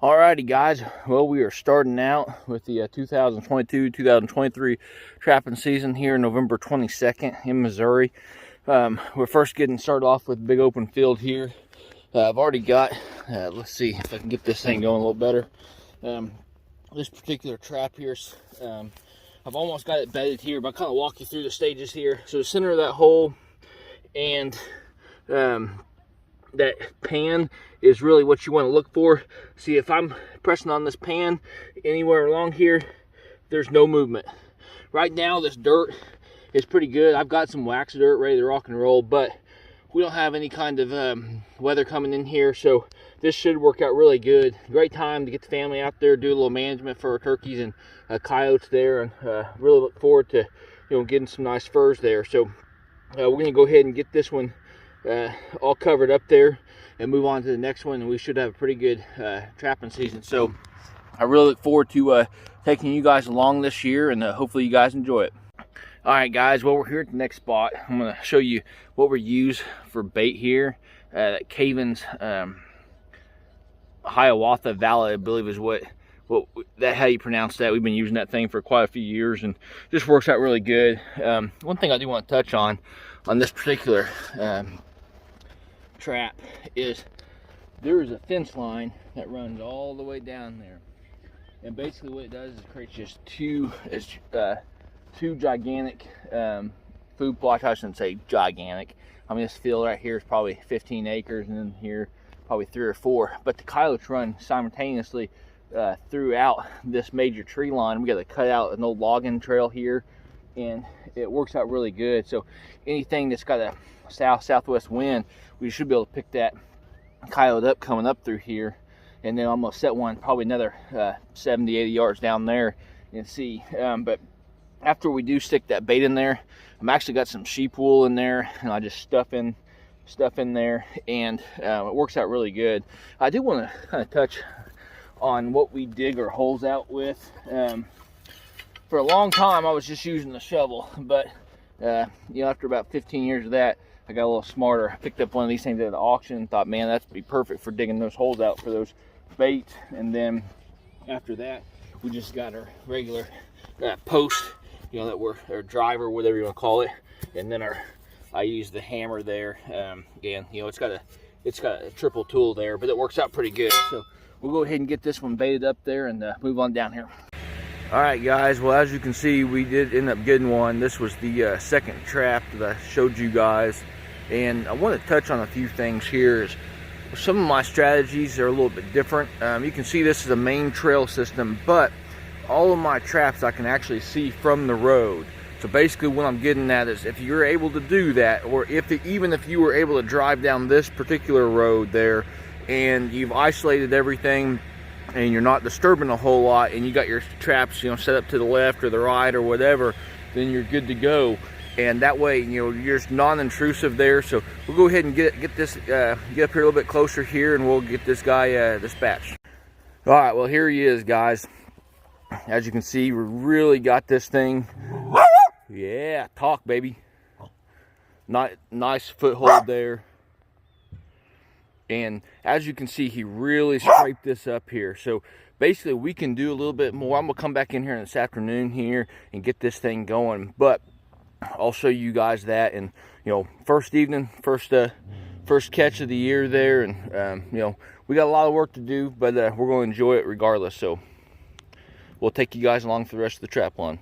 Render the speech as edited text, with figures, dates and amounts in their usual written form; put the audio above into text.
Alrighty guys, well we are starting out with the 2022-2023 trapping season here November 22nd in Missouri. We're first getting started off with a big open field here. I've already got, let's see if I can get this thing going a little better. This particular trap here, I've almost got it bedded here, but I'll kind of walk you through the stages here. So the center of that hole and that pan is really what you want to look for. See, if I'm pressing on this pan anywhere along here, there's no movement. Right now this dirt is pretty good. I've got some wax dirt ready to rock and roll, but we don't have any kind of weather coming in here, so this should work out really good. Great time to get the family out there, do a little management for our turkeys and coyotes there, and really look forward to getting some nice furs there. So we're gonna go ahead and get this one all covered up there and move on to the next one, and we should have a pretty good trapping season. So I really look forward to taking you guys along this year, and hopefully you guys enjoy it. All right guys, well we're here at the next spot. I'm going to show you what we use for bait here. That Caven's Hiawatha Valley, I believe is what how you pronounce that. We've been using that thing for quite a few years and just works out really good. One thing I do want to touch on this particular trap is there is a fence line that runs all the way down there, and basically what it does is it creates just two gigantic food plots. I shouldn't say gigantic. I mean, this field right here is probably 15 acres, and then here probably 3 or 4. But the coyotes run simultaneously throughout this major tree line. We got to cut out an old logging trail here, and it works out really good. So anything that's got a southwest wind, we should be able to pick that coyote up coming up through here, and then I'm gonna set one probably another 70-80 yards down there and see. But after we do stick that bait in there, I'm actually got some sheep wool in there, and I just stuff in there, and it works out really good. I do want to kind of touch on what we dig our holes out with. For a long time I was just using the shovel, but after about 15 years of that, I got a little smarter. I picked up one of these things at the auction and thought, man, that'd be perfect for digging those holes out for those baits. And then after that, we just got our regular post, or driver, whatever you want to call it, and then I use the hammer there. Again, it's got a triple tool there, but it works out pretty good. So we'll go ahead and get this one baited up there and move on down here. All right guys, well as you can see, we did end up getting one. This was the second trap that I showed you guys, and I want to touch on a few things here. Some of my strategies are a little bit different. You can see this is a main trail system, but all of my traps I can actually see from the road. So basically what I'm getting at is, if you're able to do that, or even if you were able to drive down this particular road there and you've isolated everything and you're not disturbing a whole lot, and you got your traps set up to the left or the right or whatever, then you're good to go. And that way you're just non-intrusive there. So we'll go ahead and get up here a little bit closer here, and we'll get this guy dispatched. All right, well here he is guys. As you can see, we really got this thing. Yeah, talk baby. Nice foothold there. And as you can see, he really scraped this up here. So basically we can do a little bit more. I'm gonna come back in here this afternoon here and get this thing going, but I'll show you guys that. And first evening, first catch of the year there, and we got a lot of work to do, but we're gonna enjoy it regardless. So we'll take you guys along for the rest of the trap line.